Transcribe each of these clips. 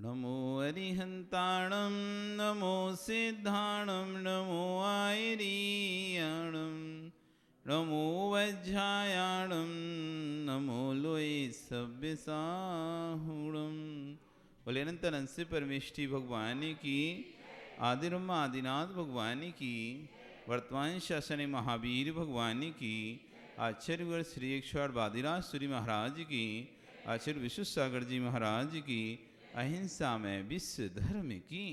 नमो अरिहन्ताणं नमो सिद्धाणं नमो आयरीयाणं नमो वज्रायाणं नमो लोय सव्यसाहुणं। बोले अनंत से परमेष्टि भगवान की, आदिब्रह्म आदिनाथ भगवान की, वर्तमान शासन महावीर भगवान की, आचार्यवर श्री 108 वादिराज सूरी महाराज की, आचार्य विश्व सागर जी महाराज की, अहिंसा में विश्व धर्म की।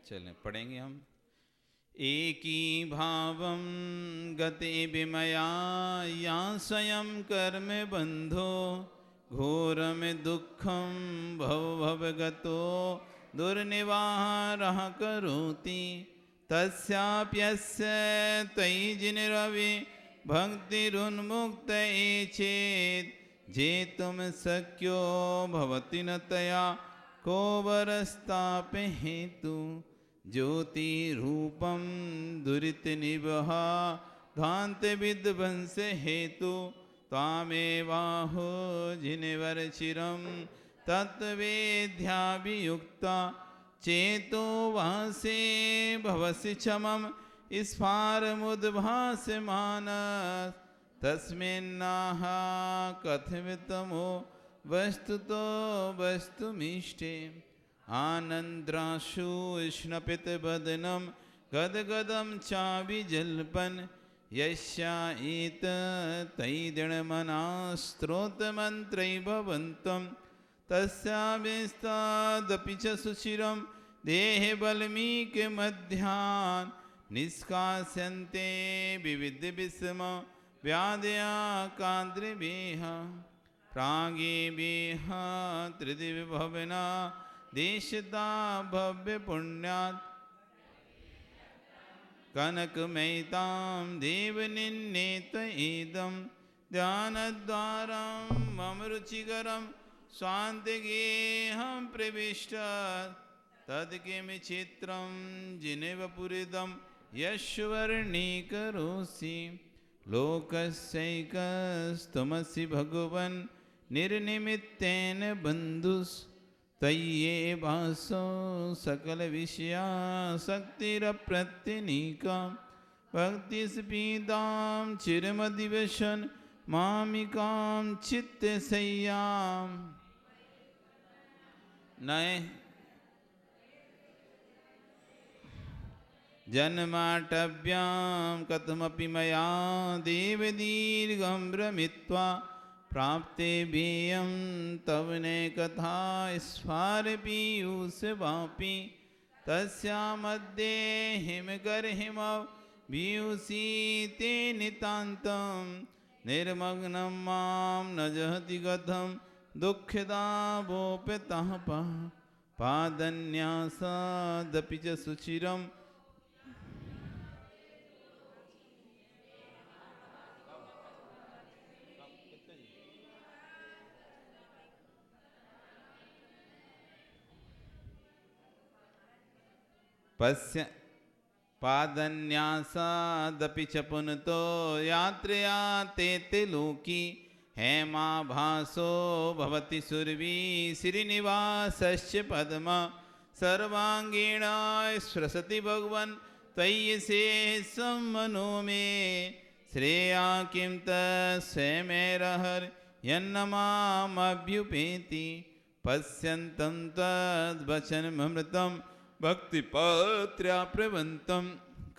चलें पढ़ेंगे हम। एकी भावं गते विमया या स्वयं कर्म बंधो घोरम दुःखं भव भवगतो दुर्निवारः करोति तस्याप्यस्य त्वयि जिनरवि भक्तिरुन्मुक्त चेत् जेतुं शक्यो भवति न तया को वरस्ताप हेतु ज्योतिरूपं दुरितनिवह ध्वान्त विध्वंस हेतु त्वामेवाहो जिनवरचिरं तत्त्ववेद्याभियुक्ता चेतो वासे भवसि क्षमं स्फारमुद्भासमानः तस्मिन्नाह कथमितमो वस्तुतो वस्तुमीष्टे आनन्द्राशु उष्णपितवदनं गदगदं चाभिजल्पन् यस्या एतत्तैदृढमनाः भवन्तं तस्याभिस्तादपि च सुचिरं देहबल्मीकमध्यान् निष्कास्यन्ते विविधविषम व्याधया कान्द्रवेह प्रागेवेह त्रिदिवभवना देशता भव्य पुण्यात् कनकमयितां देवनिन्नेत इदं ध्यानद्वारं मम रुचिकरं स्वान्तिगेहं प्रविष्टात् तत्किं चित्रं जिनेवपुरिदं यश्वर्णीकरोसि लोकस्यैकस्त्वमसि भगवन् निर्निमित्तेन बन्धुस्त्वय्येवासो सकलविषयासक्तिरप्रत्यनीका भक्तिस्पीतां चिरमधिवसन् मामिकां चित्तशय्यां नय जन्माटव्यां कथमपि मया देवदीर्घं भ्रमित्वा प्राप्ते भेयं तव न कथा स्फारपीयूषवापि तस्या मध्ये हिमगर्हिमव पीयूषीते नितान्तं निर्मग्नं मां न जहति कथं दुःखदावोप्यतः पादन्यासादपि च सुचिरं पश्य पादन्यासादपि च पुनतो यात्रया ते लोकी हेमाभासो भवति सुरभि श्रीनिवासस्य पद्मा सर्वांगीण स्रसति भगवन् त्वयि शेषं मनो मे श्रेया किं तस्मैरहर यन्नमामभ्युपेति पश्यन्तं तद्वचनमृतं भक्तिपत्र्या प्रवन्तं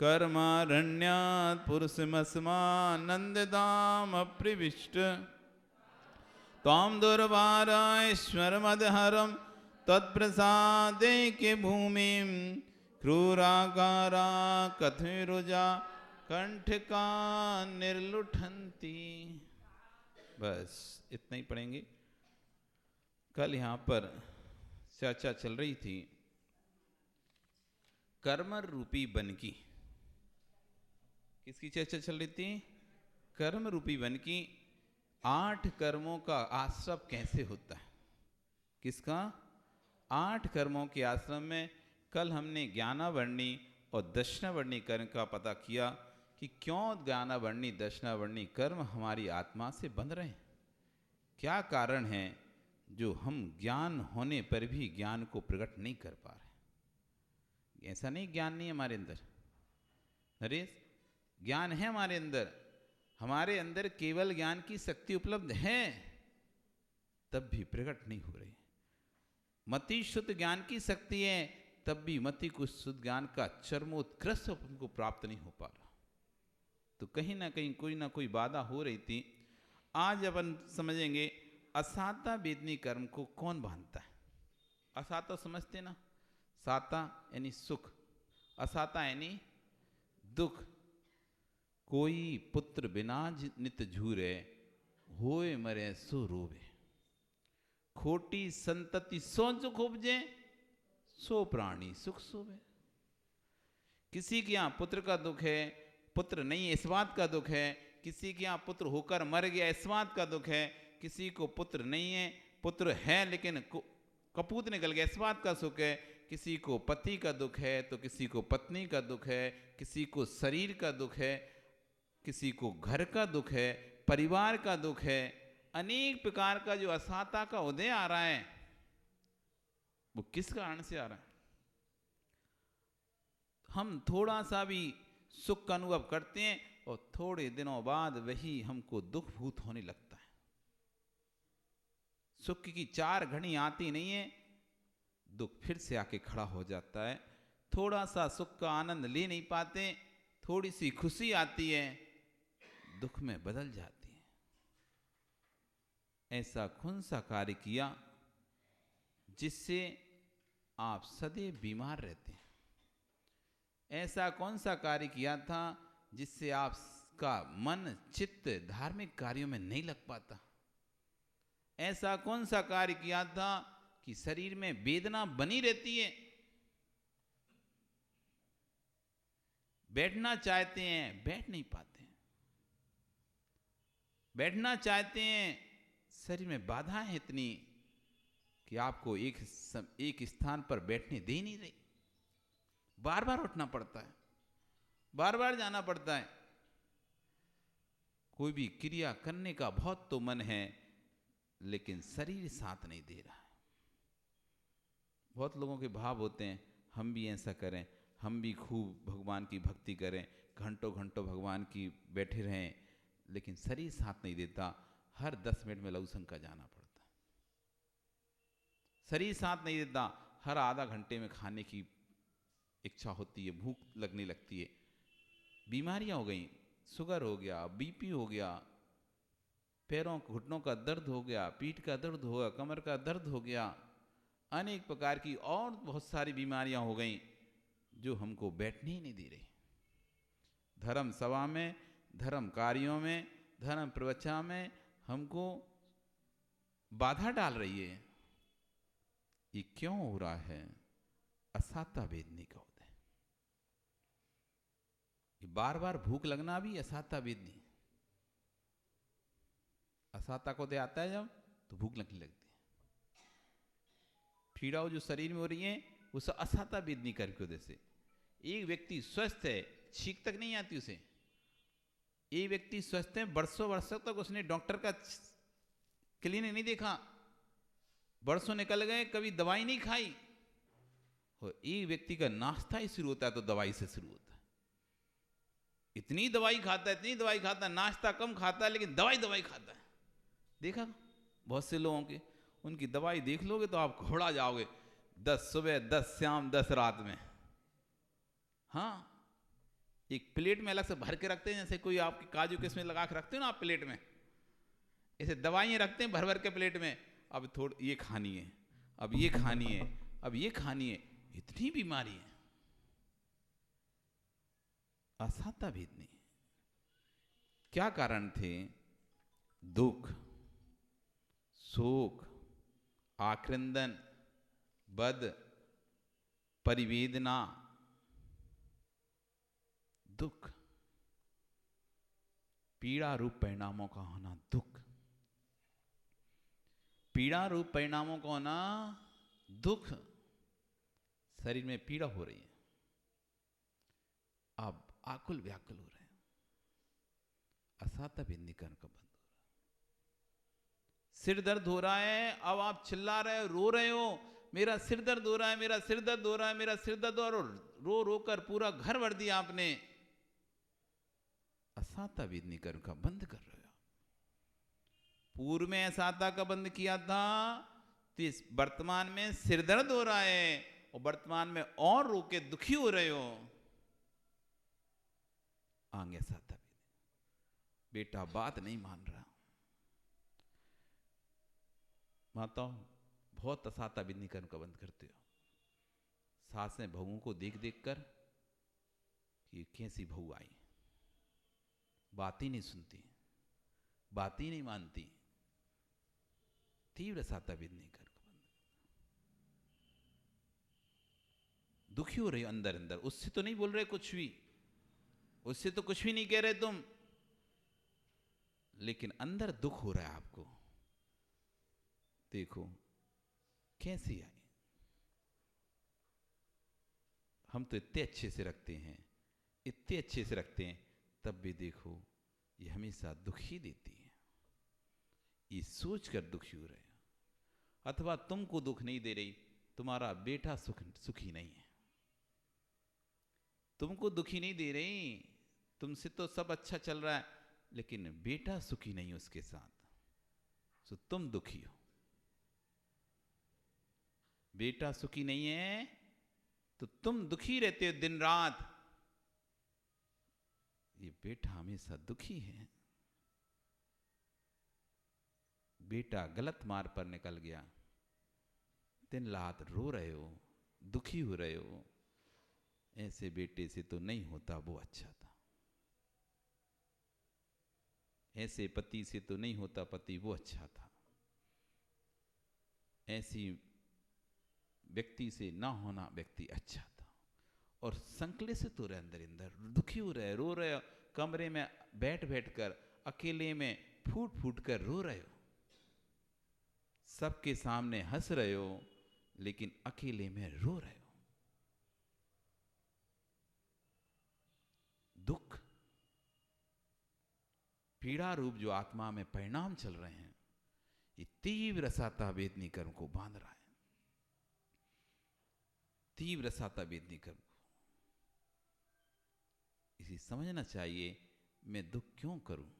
कर्मारण्यात् पुरुषमस्मानन्ददामप्रविष्ट त्वां दुर्वाराश्वरमदहरं तत्प्रसादैके भूमिं क्रूराकारा कथमिरुजा कंठका निर्लुठन्ति। बस इतना ही पढ़ेंगे। कल यहाँ पर चर्चा चल रही थी कर्म रूपी वन की। किसकी चर्चा चल रही थी? कर्म रूपी वन की। 8 कर्मों का आश्रम कैसे होता है? किसका? 8 कर्मों के आश्रम में कल हमने ज्ञानावर्णी और दक्षिणावर्णी कर्म का पता किया कि क्यों ज्ञानावर्णी दक्षिणावर्णी कर्म हमारी आत्मा से बंध रहे हैं। क्या कारण है जो हम ज्ञान होने पर भी ज्ञान को प्रकट नहीं कर पा रहे? ऐसा नहीं ज्ञान नहीं है हमारे अंदर, नरेश, ज्ञान है हमारे अंदर केवल ज्ञान की शक्ति उपलब्ध है, तब भी प्रकट नहीं हो रही। मति शुद्ध ज्ञान की शक्ति है, तब भी मति को शुद्ध ज्ञान का चरमोत्कृष्ट हमको प्राप्त नहीं हो पा रहा। तो कहीं ना कहीं कोई ना कोई बाधा हो रही थी। आज अपन समझेंगे असाता वेदनी कर्म को कौन बांधता है। असाता समझते ना, साता यानी सुख, असाता यानी दुख। कोई पुत्र बिना नित झूरे, होए मरे सो रोवे। खोटी संतति सो सुख उपजे, सो प्राणी सुख सोवे। किसी के यहाँ पुत्र का दुख है, पुत्र नहीं है इस बात का दुख है। किसी के यहाँ पुत्र होकर मर गया इस बात का दुख है। किसी को पुत्र नहीं है, पुत्र है लेकिन कपूत निकल गया इस बात का सुख है। किसी को पति का दुख है तो किसी को पत्नी का दुख है, किसी को शरीर का दुख है, किसी को घर का दुख है, परिवार का दुख है। अनेक प्रकार का जो असाता का उदय आ रहा है, वो किस कारण से आ रहा है? हम थोड़ा सा भी सुख का अनुभव करते हैं और थोड़े दिनों बाद वही हमको दुख भूत होने लगता है। सुख की 4 घड़ी आती नहीं है, दुख फिर से आके खड़ा हो जाता है। थोड़ा सा सुख का आनंद ले नहीं पाते, थोड़ी सी खुशी आती है, दुख में बदल जाती है। ऐसा कौन सा कार्य किया जिससे आप सदैव बीमार रहते हैं? ऐसा कौन सा कार्य किया था जिससे आपका मन चित्त धार्मिक कार्यों में नहीं लग पाता? ऐसा कौन सा कार्य किया था कि शरीर में वेदना बनी रहती है? बैठना चाहते हैं, बैठ नहीं पाते हैं। बैठना चाहते हैं, शरीर में बाधा है इतनी कि आपको एक स्थान पर बैठने दे नहीं रही। बार बार उठना पड़ता है, बार बार जाना पड़ता है। कोई भी क्रिया करने का बहुत तो मन है, लेकिन शरीर साथ नहीं दे रहा है। बहुत लोगों के भाव होते हैं, हम भी ऐसा करें, हम भी खूब भगवान की भक्ति करें, घंटों घंटों भगवान की बैठे रहें, लेकिन शरीर साथ नहीं देता। हर 10 मिनट में लघु का जाना पड़ता है। शरीर साथ नहीं देता। हर आधा घंटे में खाने की इच्छा होती है, भूख लगने लगती है। बीमारियां हो गई, शुगर हो गया, बीपी हो गया, पैरों घुटनों का दर्द हो गया, पीठ का दर्द हो गया, कमर का दर्द हो गया, अनेक प्रकार की और बहुत सारी बीमारियां हो गई जो हमको बैठने ही नहीं दे रही। धर्म सभा में, धर्म कार्यों में, धर्म प्रवचन में हमको बाधा डाल रही है। ये क्यों हो रहा है? असाता वेदनी का होता है। ये बार बार भूख लगना भी असाता वेदनी। असाता को दे आता है जब, तो भूख लगने लगती है। पीड़ा जो शरीर में हो रही है, वो सब असाता वेदनी करके वजह से। एक व्यक्ति स्वस्थ है, छींक तक नहीं आती उसे। एक व्यक्ति स्वस्थ है, वर्षों वर्षों तक उसने डॉक्टर का क्लिनिक नहीं देखा, वर्षों निकल गए, कभी दवाई नहीं खाई। और एक व्यक्ति का नाश्ता ही शुरू होता है तो दवाई से शुरू होता है। इतनी दवाई खाता है, इतनी दवाई खाता है, नाश्ता कम खाता है लेकिन दवाई खाता है। देखा बहुत से लोगों के, उनकी दवाई देख लोगे तो आप घबरा जाओगे। 10 सुबह, 10 शाम, 10 रात में। हाँ, एक प्लेट में अलग से भर के रखते हैं, जैसे कोई आपके काजू किस्में लगा के रखते हो ना आप प्लेट में, ऐसे दवाइयाँ रखते हैं भर भर के प्लेट में। अब थोड़ी ये खानी है, अब ये खानी है, अब ये खानी है। इतनी बीमारी है, असाता वेदनी। क्या कारण थे? दुख, शोक, आक्रंदन, बद, परिवेदना। दुख, पीड़ा रूप परिणामों का होना। दुख, पीड़ा रूप परिणामों का होना, दुख। शरीर में पीड़ा हो रही है, आप आकुल व्याकुल हो रहे हैं, असाता वेदनी कर्म का बंद हो रहा है। सिर दर्द हो रहा है, अब आप चिल्ला रहे हो, रो रहे हो, मेरा सिर दर्द हो रहा है, मेरा सिर दर्द हो रहा है, मेरा सिर दर्द हो रहा है, रो रो कर पूरा घर भर दिया आपने। असाता वेदनी कर्म का बंद कर रहे हो। पूर्व में असाता का बंद किया था, तो इस वर्तमान में सिर दर्द हो रहा है और वर्तमान में और रो के दुखी हो रहे हो। आगे असाता बेटा बात नहीं मान रहा। माताओं बहुत असाता विधि कर्म का बंद करते हो। सासें बहुओं को देख देख कर कि कैसी बहू आई, बात ही नहीं सुनती, बात ही नहीं मानती। तीव्र असाता विधि कर्म का बंद। दुखी हो रही हो अंदर अंदर, उससे तो नहीं बोल रहे कुछ भी, उससे तो कुछ भी नहीं कह रहे तुम, लेकिन अंदर दुख हो रहा है आपको। देखो कैसी आई। हम तो इतने अच्छे से रखते हैं, इतने अच्छे से रखते हैं, तब भी देखो ये हमेशा दुख ही देती है। ये सोच कर दुखी हो रहे हैं। अथवा तुमको दुख नहीं दे रही, तुम्हारा बेटा सुखी नहीं है, तुमको दुखी नहीं दे रही, तुमसे तो सब अच्छा चल रहा है, लेकिन बेटा सुखी नहीं उसके साथ, तो तुम दुखी हो। बेटा सुखी नहीं है तो तुम दुखी रहते हो दिन रात। ये बेटा हमेशा दुखी है। बेटा गलत मार्ग पर निकल गया, दिन रात रो रहे हो, दुखी हो रहे हो। ऐसे बेटे से तो नहीं होता वो अच्छा था, ऐसे पति से तो नहीं होता पति वो अच्छा था, ऐसी व्यक्ति से ना होना व्यक्ति अच्छा था। और संकलित हो रहे अंदर अंदर, दुखी हो रहे, रो रहे हो, कमरे में बैठ बैठ कर अकेले में फूट फूट कर रो रहे हो। सबके सामने हंस रहे हो, लेकिन अकेले में रो रहे हो। दुख पीड़ा रूप जो आत्मा में परिणाम चल रहे हैं, ये तीव्र असाता वेदनी कर्म को बांध रहा है। तीव्र असाता वेदनी कर्म को इसी समझना चाहिए, मैं दुख क्यों करूं।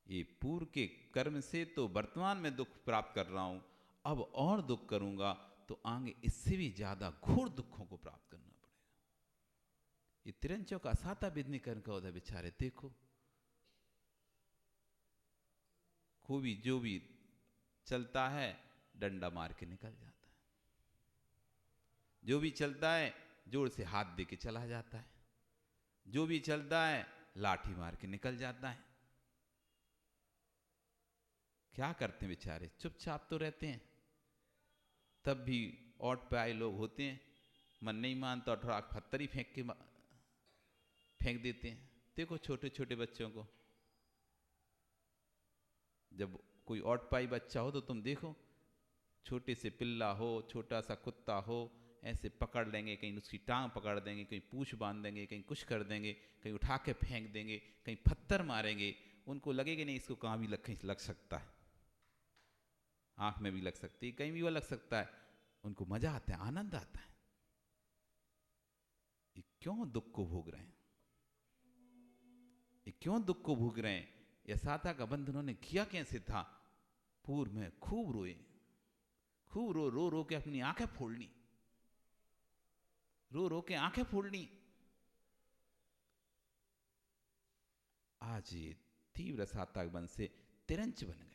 ये पूर्व के कर्म से तो वर्तमान में दुख प्राप्त कर रहा हूं, अब और दुख करूंगा तो आगे इससे भी ज्यादा घोर दुखों को प्राप्त करना पड़ेगा। ये तिरंचों का असाता वेदनी कर्म का उधर बेचारे देखो, कोई जो भी चलता है डंडा मार के निकल जाता है, जो भी चलता है जोर से हाथ दे के चला जाता है, जो भी चलता है लाठी मार के निकल जाता है। क्या करते हैं बेचारे, चुपचाप तो रहते हैं, तब भी ओट पे आए लोग होते हैं, मन नहीं मानता और थोड़ा पत्थर ही फेंक देते हैं। देखो छोटे छोटे बच्चों को, जब कोई ओट पाई बच्चा हो तो तुम देखो, छोटे से पिल्ला हो, छोटा सा कुत्ता हो, ऐसे पकड़ लेंगे, कहीं उसकी टांग पकड़ देंगे, कहीं पूंछ बांध देंगे, कहीं कुछ कर देंगे, कहीं उठा के फेंक देंगे, कहीं पत्थर मारेंगे। उनको लगेगा नहीं इसको कहाँ भी लग सकता है, आंख में भी लग सकती है, कहीं भी वो लग सकता है। उनको मजा आता है, आनंद आता है। ये क्यों दुख को भोग रहे हैं, ये क्यों दुख को भोग रहे हैं। यह साता का बंध उन्होंने किया कैसे था। पूर्व में खूब रोए, खूब रो रो रो के अपनी आंखें फोड़नी, रो रो के आंखें फोड़नी। आज ये तीव्र साता के बंध से तिरंच बन गए।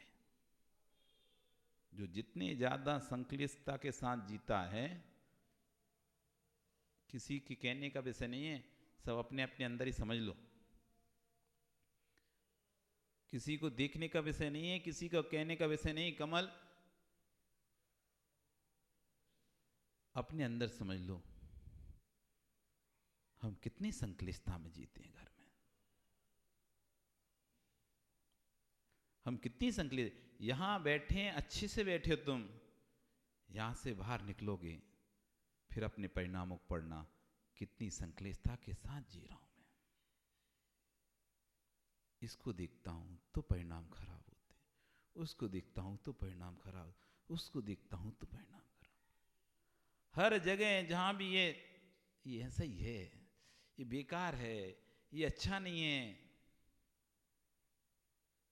जो जितने ज्यादा संकलितता के साथ जीता है, किसी के कहने का विषय नहीं है, सब अपने अपने अंदर ही समझ लो। किसी को देखने का विषय नहीं है, किसी का कहने का विषय नहीं। कमल अपने अंदर समझ लो, हम कितनी संकलितता में जीते हैं घर में, हम कितनी संकलित। यहां बैठे हैं, अच्छे से बैठे हो तुम, यहां से बाहर निकलोगे फिर अपने परिणामों को पढ़ना, कितनी संकलितता के साथ जी रहा हूं मैं, इसको देखता हूं तो परिणाम खराब होते। उसको देखता हूं तो परिणाम खराब, उसको देखता हूं तो परिणाम खराब। हर जगह जहां भी ये ऐसा ही है, ये बेकार है, ये अच्छा नहीं है।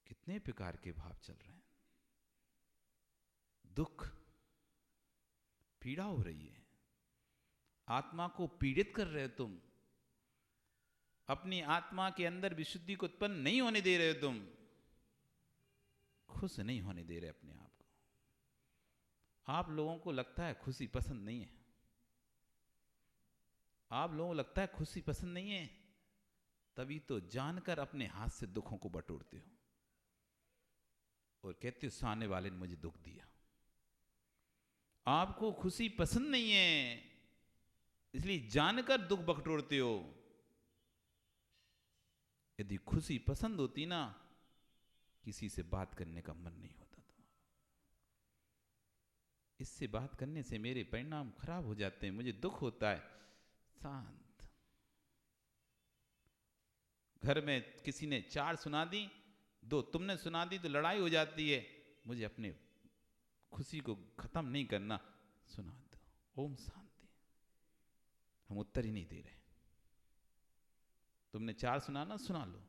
कितने प्रकार के भाव चल रहे हैं। दुख, पीड़ा हो रही है, आत्मा को पीड़ित कर रहे हो तुम, अपनी आत्मा के अंदर विशुद्धि को उत्पन्न नहीं होने दे रहे हो तुम, खुश नहीं होने दे रहे अपने आप को। आप लोगों को लगता है खुशी पसंद नहीं है, आप लोगों को लगता है खुशी पसंद नहीं है, तभी तो जानकर अपने हाथ से दुखों को बटोरते हो और कहते हो सामने वाले ने मुझे दुख दिया। आपको खुशी पसंद नहीं है, इसलिए जानकर दुख बटोरते हो। यदि खुशी पसंद होती ना, किसी से बात करने का मन नहीं होता था। इससे बात करने से मेरे परिणाम खराब हो जाते हैं, मुझे दुख होता है। शांत। घर में किसी ने 4 सुना दी, 2 तुमने सुना दी तो लड़ाई हो जाती है। मुझे अपने खुशी को खत्म नहीं करना, सुना दो। ओम शांति। हम उत्तर ही नहीं दे रहे। तुमने 4 सुनाना सुना लो,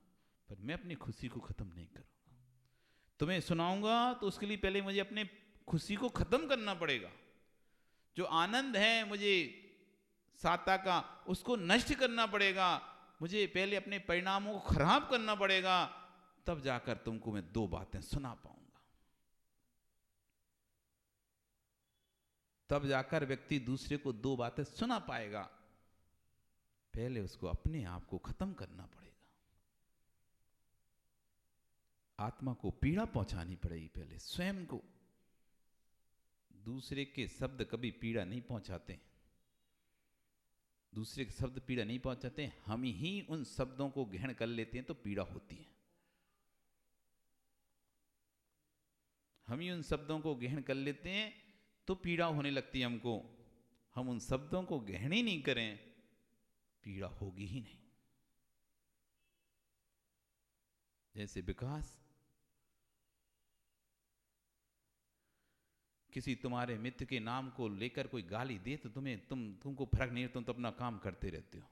पर मैं अपनी खुशी को खत्म नहीं करूंगा। तुम्हें सुनाऊंगा तो उसके लिए पहले मुझे अपने खुशी को खत्म करना पड़ेगा। जो आनंद है मुझे साता का, उसको नष्ट करना पड़ेगा। मुझे पहले अपने परिणामों को खराब करना पड़ेगा, तब जाकर तुमको मैं 2 बातें सुना पाऊंगा। तब जाकर व्यक्ति दूसरे को 2 बातें सुना पाएगा। पहले उसको अपने आप को खत्म करना पड़ेगा। आत्मा को पीड़ा पहुंचानी पड़ेगी पहले, स्वयं को। दूसरे के शब्द कभी पीड़ा नहीं पहुंचाते, दूसरे के शब्द पीड़ा नहीं पहुंचाते। हम ही उन शब्दों को ग्रहण कर लेते हैं तो पीड़ा होती है। हम ही उन शब्दों को ग्रहण कर लेते हैं तो पीड़ा होने लगती है हमको। हम उन शब्दों को ग्रहण ही नहीं करें, पीड़ा होगी ही नहीं। जैसे विकास, किसी तुम्हारे मित्र के नाम को लेकर कोई गाली दे तो तुमको फर्क नहीं, तुम तो अपना काम करते रहते हो।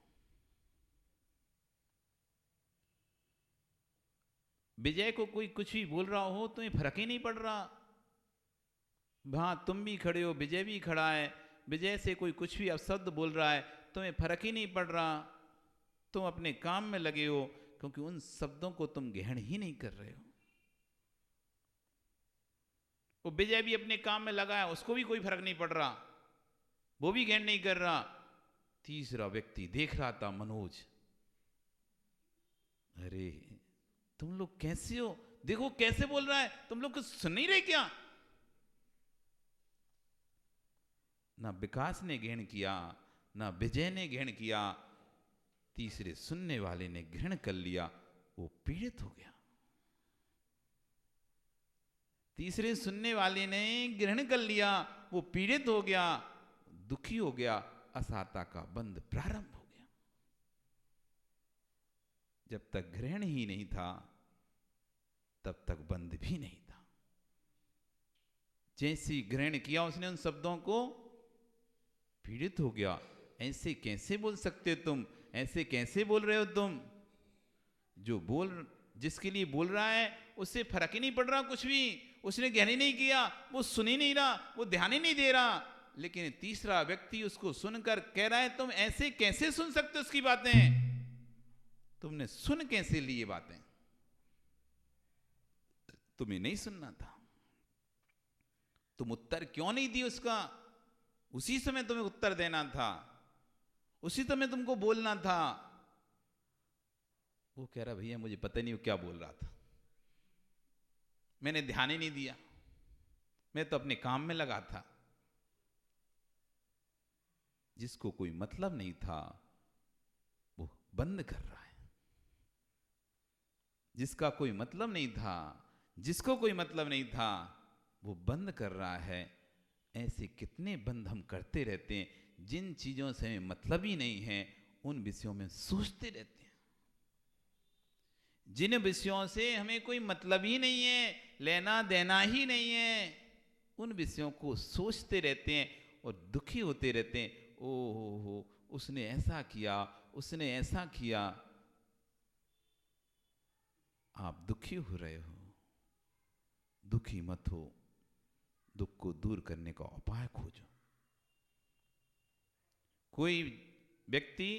विजय को कोई कुछ भी बोल रहा हो, तुम्हें फर्क ही नहीं पड़ रहा। वहां तुम भी खड़े हो, विजय भी खड़ा है, विजय से कोई कुछ भी अपशब्द बोल रहा है, तुम्हें फर्क ही नहीं पड़ रहा। तुम अपने काम में लगे हो, क्योंकि उन शब्दों को तुम ग्रहण ही नहीं कर रहे हो। वो विजय भी अपने काम में लगा है, उसको भी कोई फर्क नहीं पड़ रहा, वो भी ग्रहण नहीं कर रहा। तीसरा व्यक्ति देख रहा था, मनोज, अरे तुम लोग कैसे हो, देखो कैसे बोल रहा है, तुम लोग कुछ सुन नहीं रहे क्या? ना विकास ने ग्रहण किया, ना विजय ने ग्रहण किया, तीसरे सुनने वाले ने ग्रहण कर लिया, वो पीड़ित हो गया। तीसरे सुनने वाले ने ग्रहण कर लिया, वो पीड़ित हो गया, दुखी हो गया, असाता का बंध प्रारंभ हो गया। जब तक ग्रहण ही नहीं था, तब तक बंध भी नहीं था। जैसे ग्रहण किया उसने उन शब्दों को, पीड़ित हो गया। ऐसे कैसे बोल सकते तुम, ऐसे कैसे बोल रहे हो तुम? जिसके लिए बोल रहा है उससे फर्क ही नहीं पड़ रहा कुछ भी, उसने ग्रहण ही नहीं किया, वो सुन ही नहीं रहा, वो ध्यान ही नहीं दे रहा। लेकिन तीसरा व्यक्ति उसको सुनकर कह रहा है, तुम ऐसे कैसे सुन सकते हो उसकी बातें? तुमने सुन कैसे ली ये बातें? तुम्हें नहीं सुनना था, तुम उत्तर क्यों नहीं दी उसका? उसी समय तुम्हें उत्तर देना था, उसी समय तुमको बोलना था। वो कह रहा, भैया मुझे पता नहीं वो क्या बोल रहा था, मैंने ध्यान ही नहीं दिया, मैं तो अपने काम में लगा था। जिसको कोई मतलब नहीं था वो बंद कर रहा है, जिसका कोई मतलब नहीं था, जिसको कोई मतलब नहीं था, वो बंद कर रहा है। ऐसे कितने बंद हम करते रहते हैं, जिन चीजों से हमें मतलब ही नहीं है, उन विषयों में सोचते रहते हैं। जिन विषयों से हमें कोई मतलब ही नहीं है, लेना देना ही नहीं है, उन विषयों को सोचते रहते हैं और दुखी होते रहते हैं। ओ हो, उसने ऐसा किया, उसने ऐसा किया। आप दुखी हो रहे हो, दुखी मत हो, दुख को दूर करने का उपाय खोजो। कोई व्यक्ति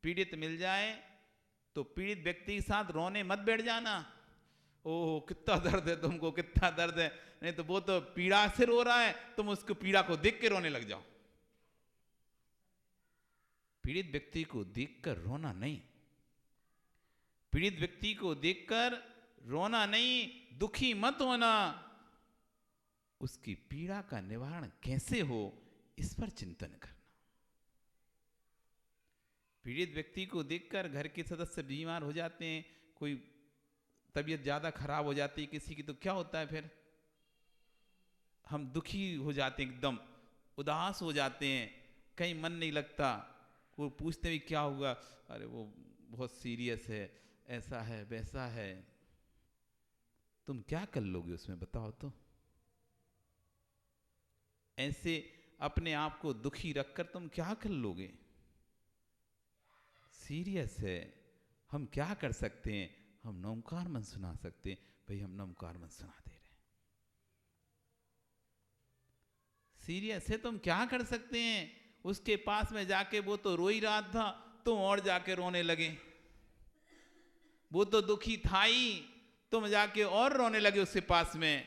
पीड़ित मिल जाए तो पीड़ित व्यक्ति के साथ रोने मत बैठ जाना। ओह कितना दर्द है तुमको, कितना दर्द है। नहीं तो वो तो पीड़ा से रो रहा है, तुम उसको पीड़ा को देख के रोने लग जाओ। पीड़ित व्यक्ति को देखकर रोना नहीं, पीड़ित व्यक्ति को देखकर रोना नहीं, दुखी मत होना। उसकी पीड़ा का निवारण कैसे हो, इस पर चिंतन करना। पीड़ित व्यक्ति को देखकर घर के सदस्य बीमार हो जाते हैं, कोई तबीयत ज़्यादा खराब हो जाती है किसी की, तो क्या होता है फिर? हम दुखी हो जाते हैं, एकदम उदास हो जाते हैं, कहीं मन नहीं लगता। कोई पूछते भी क्या हुआ, अरे वो बहुत सीरियस है, ऐसा है वैसा है। तुम क्या कर लोगे उसमें, बताओ तो? ऐसे अपने आप को दुखी रखकर तुम क्या कर लोगे? सीरियस है, हम क्या कर सकते हैं? हम नमकार मन सुना सकते हैं। भाई हम नमकार मन सुना दे रहे हैं। सीरियस है, तुम क्या कर सकते हैं? उसके पास में जाके वो तो रो ही रहा था, तुम और जाके रोने लगे। वो तो दुखी था ही, तुम जाके और रोने लगे उसके पास में।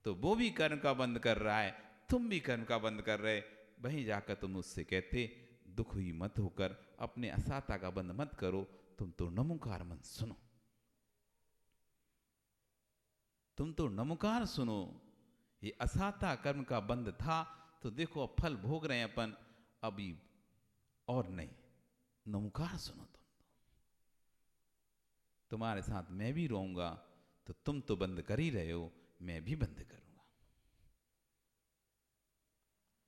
तो वो भी कर्म का बंद कर रहा है, तुम भी कर्म का बंद कर रहे। वहीं जाकर तुम उससे कहते दुख ही मत होकर अपने असाता का बंद मत करो, तुम तो नमोकार मन सुनो, तुम तो नमोकार सुनो। ये असाता कर्म का बंद था तो देखो अब फल भोग रहे हैं अपन, अभी और नहीं। नमोकार सुनो, तुम्हारे साथ मैं भी रहूंगा, तो तुम तो बंद कर ही रहे हो, मैं भी बंद करूंगा।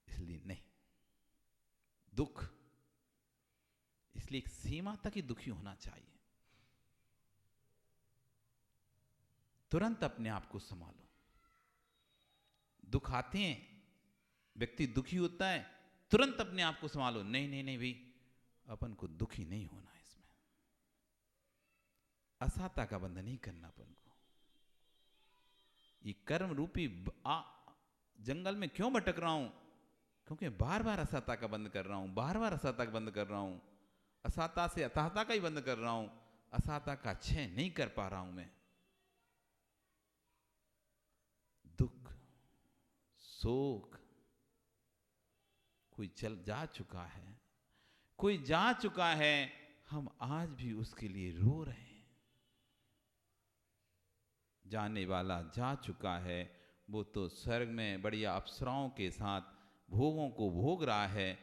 इसलिए नहीं, दुख इसलिए एक सीमा तक ही दुखी होना चाहिए। तुरंत अपने आप को संभालो। दुख आते हैं, व्यक्ति दुखी होता है, तुरंत अपने आप को संभालो। नहीं नहीं नहीं भाई, अपन को दुखी नहीं होना है, इसमें असाता का बंध नहीं करना अपन को। ये कर्म रूपी जंगल में क्यों भटक रहा हूं? क्योंकि बार बार असाता का बंद कर रहा हूं, बार बार असाता का बंद कर रहा हूं। असाता से अताहता का ही बंद कर रहा हूं, असाता का क्षय नहीं कर पा रहा हूं मैं। दुख शोक कोई चल जा चुका है, कोई जा चुका है, हम आज भी उसके लिए रो रहे हैं। जाने वाला जा चुका है, वो तो स्वर्ग में बढ़िया अप्सराओं के साथ भोगों को भोग रहा है,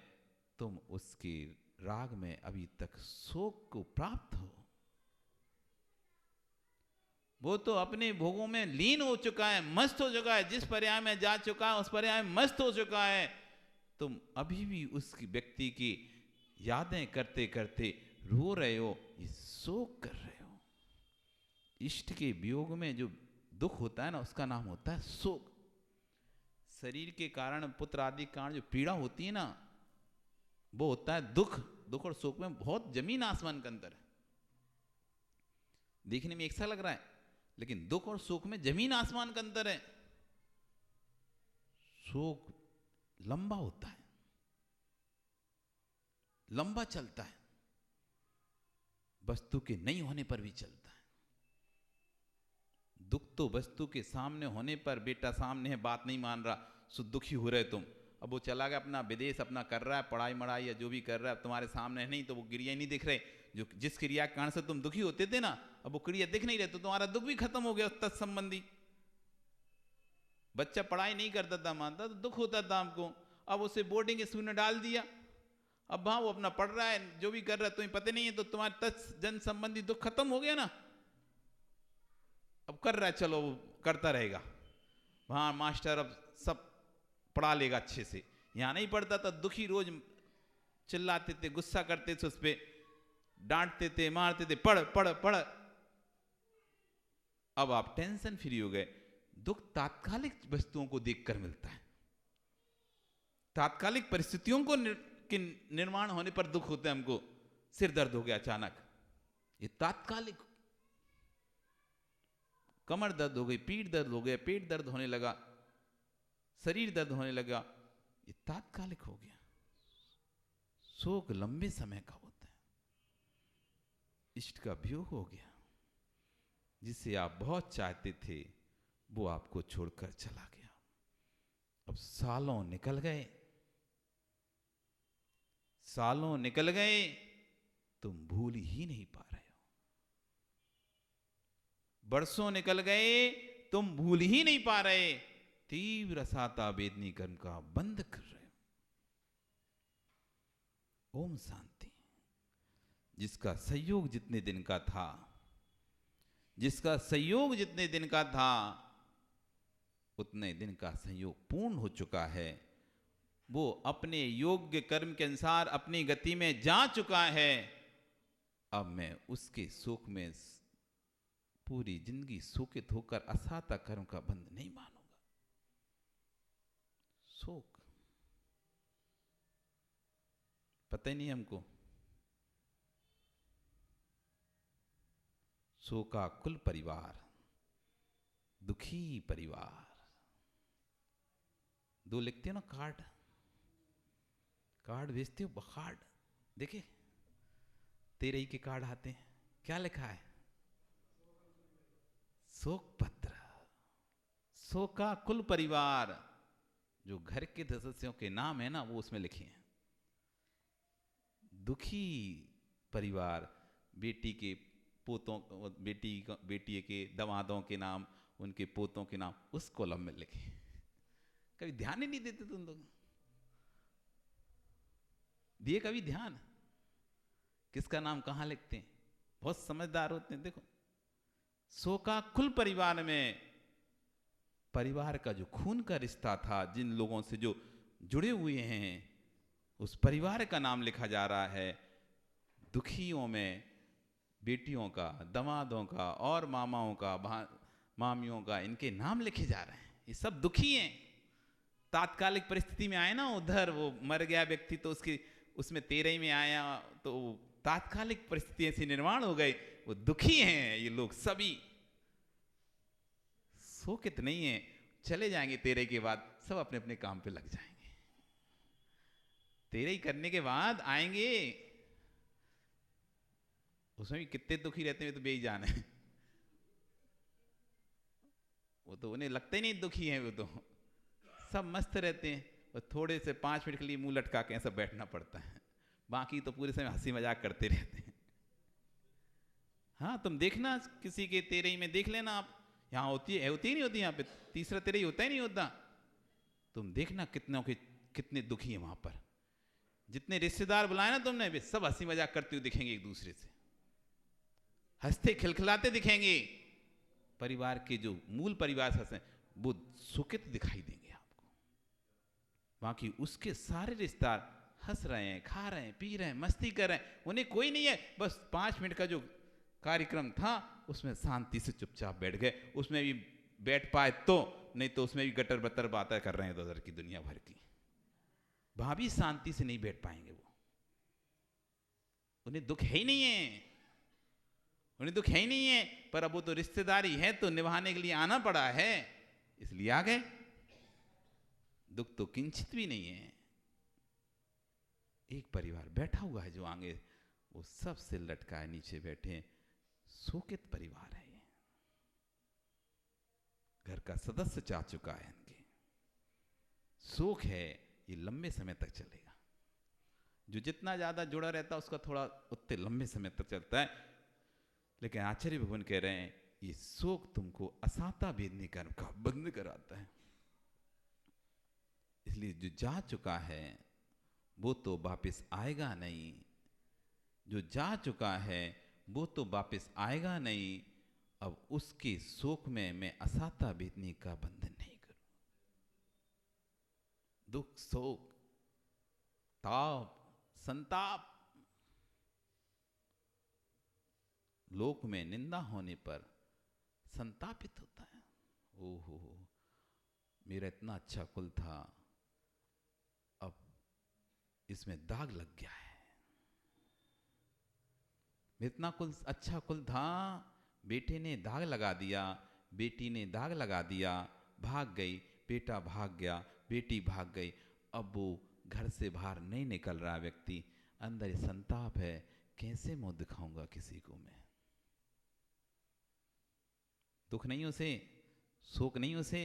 तुम उसके राग में अभी तक शोक को प्राप्त हो। वो तो अपने भोगों में लीन हो चुका है, मस्त हो चुका है, जिस पर्याय में जा चुका है उस पर्याय में मस्त हो चुका है। तुम अभी भी उस व्यक्ति की यादें करते करते रो रहे हो, ये शोक कर रहे हो। इष्ट के वियोग में जो दुख होता है ना, उसका नाम होता है शोक। शरीर के कारण, पुत्र आदि कारण जो पीड़ा होती है ना, वो होता है दुख। दुख और शोक में बहुत जमीन आसमान का अंतर है। देखने में एक सा लग रहा है, लेकिन दुख और शोक में जमीन आसमान का अंतर है। शोक लंबा होता है, लंबा चलता है, वस्तु के नहीं होने पर भी चलता है। दुख तो वस्तु के सामने होने पर, बेटा सामने है, बात नहीं मान रहा, सो दुखी हो रहे तुम। अब वो चला गया अपना विदेश, अपना कर रहा है पढ़ाई मढ़ाई या जो भी कर रहा है, तुम्हारे सामने नहीं, तो वो क्रिया नहीं दिख रहे। जो जिस क्रिया के कारण से तुम दुखी होते थे ना, अब वो क्रिया दिख नहीं रहे, तो तुम्हारा दुख भी खत्म हो गया तत्संबंधी। बच्चा पढ़ाई नहीं करता था, मानता तो दुख होता था हमको। अब उसे बोर्डिंग स्कूल में डाल दिया, अब वहां वो अपना पढ़ रहा है, जो भी कर रहा है तुम्हें पता नहीं है, तो तुम्हारे जन संबंधी दुख खत्म हो गया ना। अब कर रहा है, चलो वो करता रहेगा, वहां मास्टर अब सब पढ़ा लेगा अच्छे से। यहां नहीं पढ़ता था, दुखी, रोज चिल्लाते थे, गुस्सा करते थे, उस पर डांटते थे, मारते थे, पढ़ पढ़ पढ़। अब आप टेंशन फ्री हो गए। दुख तात्कालिक वस्तुओं को देखकर मिलता है, तात्कालिक परिस्थितियों को के निर्माण होने पर दुख होते हैं हमको। सिर दर्द हो गया अचानक, ये तात्कालिक। कमर दर्द हो गई, पीठ दर्द हो गया, पेट दर्द होने लगा, शरीर दर्द होने लगा, ये तात्कालिक हो गया। शोक लंबे समय का होता है। इष्ट का वियोग हो गया, जिसे आप बहुत चाहते थे वो आपको छोड़कर चला गया। अब सालों निकल गए, सालों निकल गए, तुम भूल ही नहीं पा रहे हो। बरसों निकल गए, तुम भूल ही नहीं पा रहे। तीव्र साता वेदनी कर्म का बंद कर रहे हो। ओम शांति। जिसका संयोग जितने दिन का था, जिसका संयोग जितने दिन का था, उतने दिन का संयोग पूर्ण हो चुका है। वो अपने योग्य कर्म के अनुसार अपनी गति में जा चुका है। अब मैं उसके शोक में पूरी जिंदगी शोकित होकर असाता कर्म का बंध नहीं मानूंगा। शोक पता ही नहीं हमको। शोकाकुल परिवार, दुखी परिवार। दो लिखते हो ना कार्ड, कार्ड भेजते हो, कार्ड देखे तेरे ही के कार्ड आते हैं, क्या लिखा है? शोक पत्र। शोकाकुल परिवार, जो घर के सदस्यों के नाम है ना वो उसमें लिखे हैं। दुखी परिवार, बेटी के पोतों, बेटी के दमादों के नाम, उनके पोतों के नाम उस कॉलम में लिखे। कभी ध्यान ही नहीं देते तुम लोग, दिए कभी ध्यान किसका नाम कहां लिखते हैं? बहुत समझदार होते हैं। देखो, शोकाकुल परिवार में परिवार का जो खून का रिश्ता था, जिन लोगों से जो जुड़े हुए हैं, उस परिवार का नाम लिखा जा रहा है। दुखियों में बेटियों का, दमादों का और मामाओं का, मामियों का, इनके नाम लिखे जा रहे हैं। ये सब दुखी हैं। तात्कालिक परिस्थिति में आए ना, उधर वो मर गया व्यक्ति तो उसकी उसमें 13 में आया, तो तात्कालिक परिस्थिति ऐसी निर्माण हो गई, वो दुखी हैं ये लोग सभी। शोकित नहीं है, चले जाएंगे 13 के बाद, सब अपने अपने काम पे लग जाएंगे। 13 करने के बाद आएंगे, उसमें भी कितने दुखी रहते हैं तो बेईजान है। वो तो उन्हें लगता ही नहीं दुखी है, वो तो सब मस्त रहते हैं। और थोड़े से 5 मिनट के लिए मुंह लटका के ऐसा बैठना पड़ता है, बाकी तो पूरे समय हंसी मजाक करते रहते हैं। हाँ, तुम देखना किसी के 13 में देख लेना आप, यहाँ होती है, होती ही नहीं होती, यहाँ पे तीसरा 13 होता ही नहीं होता। तुम देखना कितनों के कितने दुखी हैं वहां पर। जितने रिश्तेदार बुलाए ना तुमने, वे सब हंसी मजाक करते हुए दिखेंगे, एक दूसरे से हंसते खिलखिलाते दिखेंगे। परिवार के जो मूल परिवार से वो सुखित दिखाई देंगे आपको। बाकी उसके सारे रिश्तेदार हंस रहे हैं, खा रहे हैं, पी रहे हैं, मस्ती कर रहे हैं, उन्हें कोई नहीं है। बस 5 मिनट का जो कार्यक्रम था उसमें शांति से चुपचाप बैठ गए। उसमें भी बैठ पाए तो, नहीं तो उसमें भी गटर बतर बातें कर रहे हैं उधर की दुनिया भर की। वहां भी शांति से नहीं बैठ पाएंगे वो। उन्हें दुख है ही नहीं है, उन्हें दुख है ही नहीं है। पर अब वो तो रिश्तेदारी है तो निभाने के लिए आना पड़ा है, इसलिए आ गए। दुख तो किंचित भी नहीं है। एक परिवार बैठा हुआ है जो आगे, वो सब सिर लटकाए नीचे बैठे हैं। शोकित परिवार है ये, घर का सदस्य चाह चुका है इनके। शोक है, ये लंबे समय तक चलेगा। जो जितना ज्यादा जुड़ा रहता है उसका थोड़ा उतने लंबे समय तक चलता है। लेकिन आचार्य भगवान कह रहे हैं, ये शोक तुमको असाता वेदनी कर्म का बंद कराता है। इसलिए जो जा चुका है वो तो वापस आएगा नहीं, जो जा चुका है वो तो वापस आएगा नहीं। अब उसके शोक में मैं असाता वेदनी का बंधन नहीं करूं। दुख, शोक, ताप, संताप, लोक में निंदा होने पर संतापित होता है। ओहो, मेरा इतना अच्छा कुल था, अब इसमें दाग लग गया है। इतना कुल अच्छा कुल था, बेटे ने दाग लगा दिया, बेटी ने दाग लगा दिया, भाग गई, बेटा भाग गया, बेटी भाग गई। अब वो घर से बाहर नहीं निकल रहा व्यक्ति, अंदर संताप है, कैसे मुंह दिखाऊंगा किसी को मैं। दुख नहीं उसे, शोक नहीं उसे,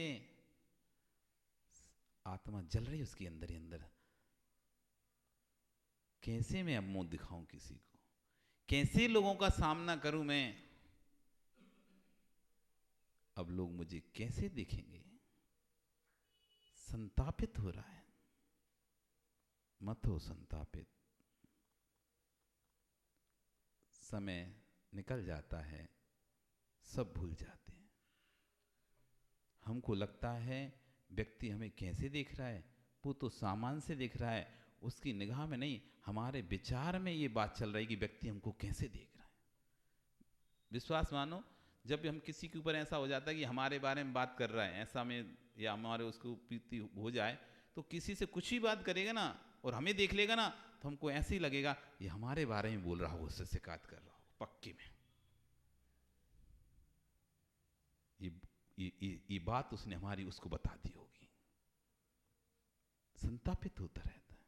आत्मा जल रही उसके अंदर ही अंदर। कैसे मैं अब मुंह दिखाऊं किसी को, कैसे लोगों का सामना करूं मैं, अब लोग मुझे कैसे देखेंगे। संतापित हो रहा है। मत हो संतापित, समय निकल जाता है, सब भूल जाते हैं। हमको लगता है व्यक्ति हमें कैसे देख रहा है, वो तो सामान से देख रहा है, उसकी निगाह में नहीं, हमारे विचार में ये बात चल रही है कि व्यक्ति हमको कैसे देख रहा है। विश्वास मानो, जब भी हम किसी के ऊपर ऐसा हो जाता है कि हमारे बारे में बात कर रहा है ऐसा में, या हमारे उसको प्रीति हो जाए, तो किसी से कुछ ही बात करेगा ना और हमें देख लेगा ना, तो हमको ऐसे ही लगेगा ये हमारे बारे में बोल रहा हो, उससे शिकायत कर रहा हो पक्के में। ये बात उसने हमारी उसको बता दी होगी। संतापित होता रहता है।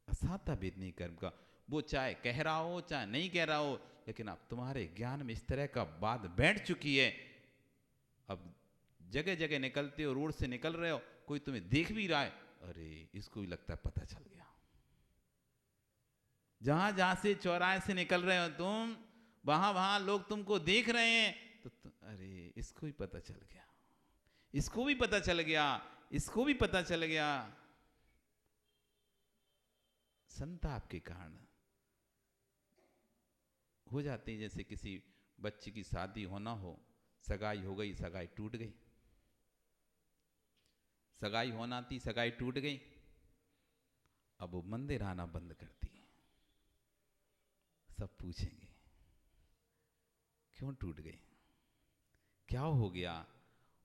असाता वेदनी कर्म का, वो चाहे कह रहा हो चाहे नहीं कह रहा हो, लेकिन अब तुम्हारे ज्ञान में इस तरह का बात बैठ चुकी है, अब जगह जगह निकलते हो, रोड से निकल रहे हो, कोई तुम्हें देख भी रहा है, अरे इसको भी लगता है पता चल गया। जहां जहां से चौराहे से निकल रहे हो तुम, वहां वहां लोग तुमको देख रहे हैं, तो अरे इसको भी पता चल गया, इसको भी पता चल गया, इसको भी पता चल गया। संताप के कारण हो जाते हैं। जैसे किसी बच्चे की शादी होना हो, सगाई हो गई, सगाई टूट गई, सगाई होना थी, सगाई टूट गई, अब वो मंदिर आना बंद करती है। सब पूछेंगे क्यों टूट गई, क्या हो गया।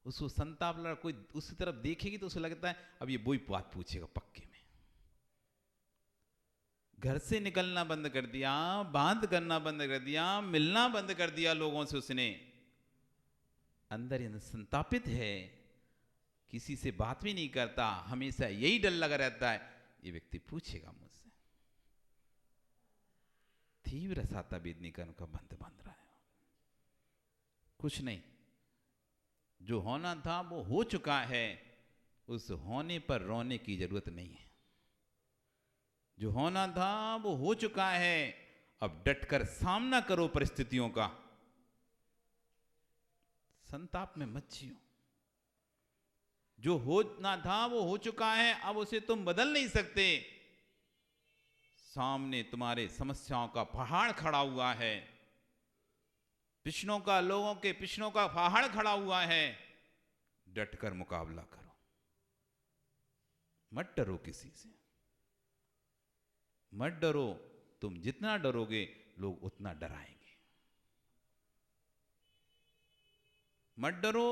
उसको संताप लगा, कोई उसकी तरफ देखेगी तो उसे लगता है अब ये वही बात पूछेगा पक्के में। घर से निकलना बंद कर दिया, बात करना बंद कर दिया, मिलना बंद कर दिया लोगों से उसने। अंदर ही अंदर संतापित है, किसी से बात भी नहीं करता, हमेशा यही डर लगा रहता है ये व्यक्ति पूछेगा मुझसे। तीव्र साता वेदनी कर्म का बंध बांध रहा है। कुछ नहीं, जो होना था वो हो चुका है, उस होने पर रोने की जरूरत नहीं है। जो होना था वो हो चुका है, अब डटकर सामना करो परिस्थितियों का। संताप में मत जियो। जो होना था वो हो चुका है, अब उसे तुम बदल नहीं सकते। सामने तुम्हारे समस्याओं का पहाड़ खड़ा हुआ है, प्रश्नों का, लोगों के प्रश्नों का पहाड़ खड़ा हुआ है। डटकर मुकाबला करो, मत डरो किसी से, मत डरो। तुम जितना डरोगे लोग उतना डराएंगे। मत डरो,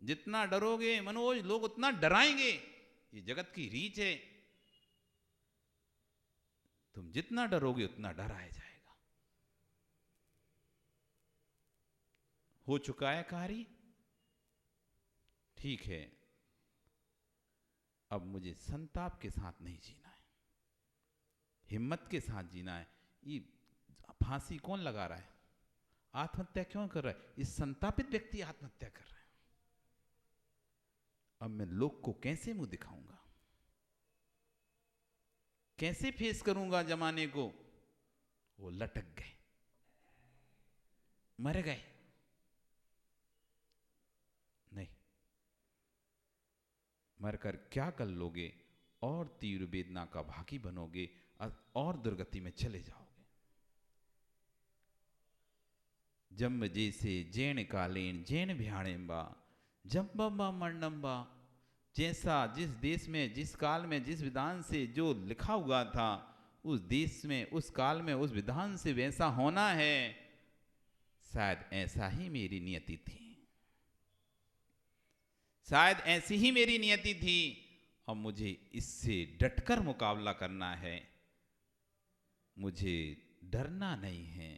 जितना डरोगे मनोज लोग उतना डराएंगे। ये जगत की रीच है, तुम जितना डरोगे उतना डराया जाएगा। हो चुका है कार्य, ठीक है, अब मुझे संताप के साथ नहीं जीना है, हिम्मत के साथ जीना है। ये फांसी कौन लगा रहा है, आत्महत्या क्यों कर रहा है, इस संतापित व्यक्ति आत्महत्या कर रहा है। अब मैं लोग को कैसे मुंह दिखाऊंगा, कैसे फेस करूंगा जमाने को। वो लटक गए, मर गए। नहीं, मरकर क्या कर लोगे, और तीव्र वेदना का भागी बनोगे और दुर्गति में चले जाओगे। जम जैसे जैन कालीन जैन भ्याणेम्बा जम्बा मरणम्बा। जैसा जिस देश में, जिस काल में, जिस विधान से जो लिखा हुआ था, उस देश में, उस काल में, उस विधान से वैसा होना है। शायद ऐसा ही मेरी नियति थी, शायद ऐसी ही मेरी नियति थी, और मुझे इससे डटकर मुकाबला करना है। मुझे डरना नहीं है।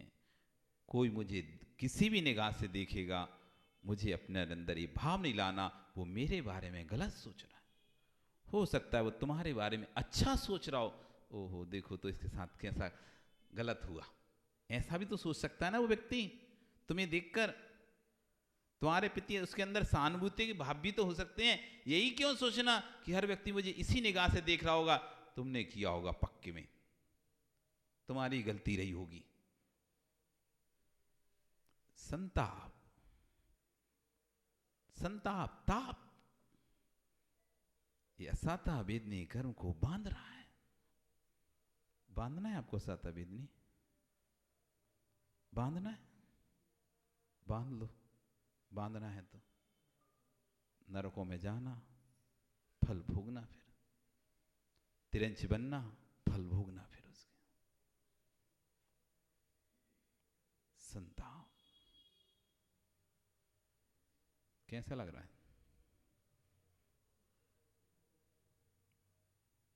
कोई मुझे किसी भी निगाह से देखेगा, मुझे अपने अंदर ये भाव नहीं लाना वो मेरे बारे में गलत सोच रहा है। हो सकता है वो तुम्हारे बारे में अच्छा सोच रहा हो, ओहो देखो तो इसके साथ कैसा गलत हुआ, ऐसा भी तो सोच सकता है ना वो व्यक्ति। तुम्हें देखकर तुम्हारे प्रति उसके अंदर सहानुभूति के भाव भी तो हो सकते हैं। यही क्यों सोचना कि हर व्यक्ति मुझे इसी निगाह से देख रहा होगा। तुमने किया होगा पक्के में, तुम्हारी गलती रही होगी। संताप, संताप, ताप, ये असाता वेदनी कर्म को बांध रहा है। बांधना है आपको असाता वेदनी, बांधना है, बांध लो। बांधना है तो नरकों में जाना, फल भोगना, फिर तिरंच बनना, फल भोगना फिर उसके। संताप कैसा लग रहा है?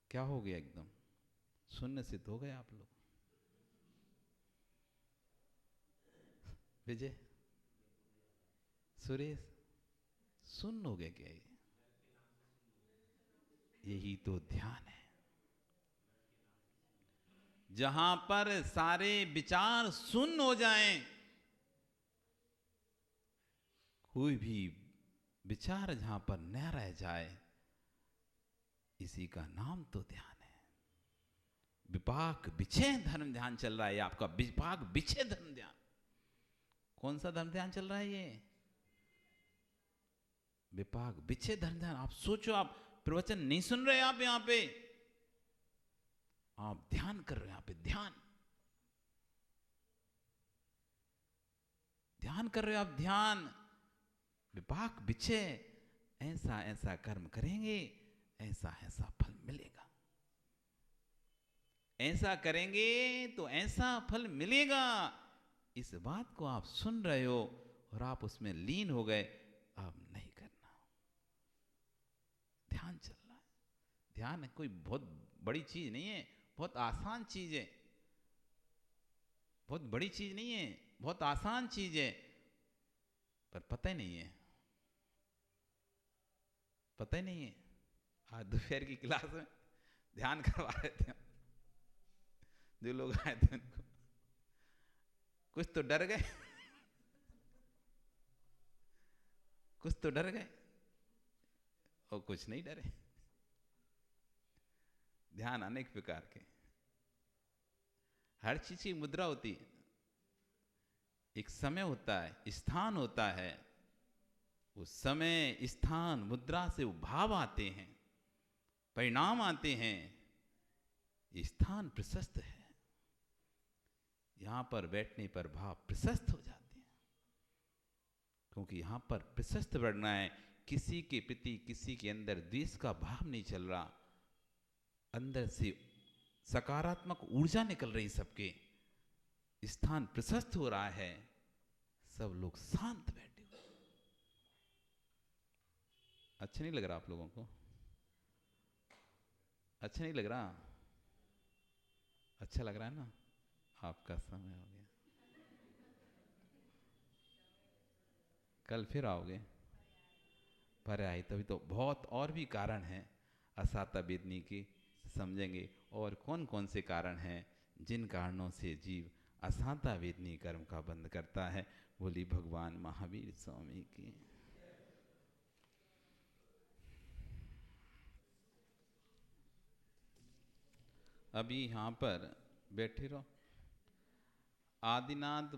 क्या हो गया? एकदम शून्य सिद्ध हो गए आप लोग। विजय, सुरेश, सुन्न हो गए क्या? यही तो ध्यान है, जहां पर सारे विचार शून्य हो जाएं, कोई भी विचार जहां पर न रह जाए, इसी का नाम तो ध्यान है। विपाक विषय धर्म ध्यान चल रहा है आपका, विपाक विषय धर्म ध्यान। कौन सा धर्म ध्यान चल रहा है ये? विपाक विषय धर्म ध्यान। आप सोचो, आप प्रवचन नहीं सुन रहे, आप यहां पे आप ध्यान कर रहे हैं। यहां पे ध्यान, ध्यान कर रहे हो आप, ध्यान। विपाक विषय, ऐसा ऐसा कर्म करेंगे, ऐसा ऐसा फल मिलेगा, ऐसा करेंगे तो ऐसा फल मिलेगा। इस बात को आप सुन रहे हो और आप उसमें लीन हो गए। अब नहीं करना, ध्यान चल रहा है। ध्यान कोई बहुत बड़ी चीज नहीं है, बहुत आसान चीज है। बहुत बड़ी चीज नहीं है, बहुत आसान चीज है, पर पता ही नहीं है, पता ही नहीं है। आज दोपहर की क्लास में ध्यान करवा रहे थे, जो लोग आए थे उनको कुछ तो डर गए, कुछ तो डर गए और कुछ नहीं डरे। ध्यान अनेक प्रकार के, हर चीज की मुद्रा होती है, एक समय होता है, स्थान होता है। उस समय स्थान मुद्रा से वो भाव आते हैं, परिणाम आते हैं। ये स्थान प्रशस्त है, यहां पर बैठने पर भाव प्रशस्त हो जाते हैं, क्योंकि यहां पर प्रशस्त बढ़ना है। किसी के प्रति किसी के अंदर द्वेष का भाव नहीं चल रहा, अंदर से सकारात्मक ऊर्जा निकल रही, सबके स्थान प्रशस्त हो रहा है, सब लोग शांत बैठे हुए। अच्छा नहीं लग रहा आप लोगों को? अच्छा नहीं लग रहा? अच्छा लग रहा है ना? आपका समय हो गया, कल फिर आओगे? पर आई तभी तो बहुत और भी कारण हैं असाता वेदनी की, समझेंगे और कौन कौन से कारण हैं जिन कारणों से जीव असाता वेदनी कर्म का बंद करता है। बोली भगवान महावीर स्वामी की। अभी यहाँ पर बैठे रहो। आदिनाथ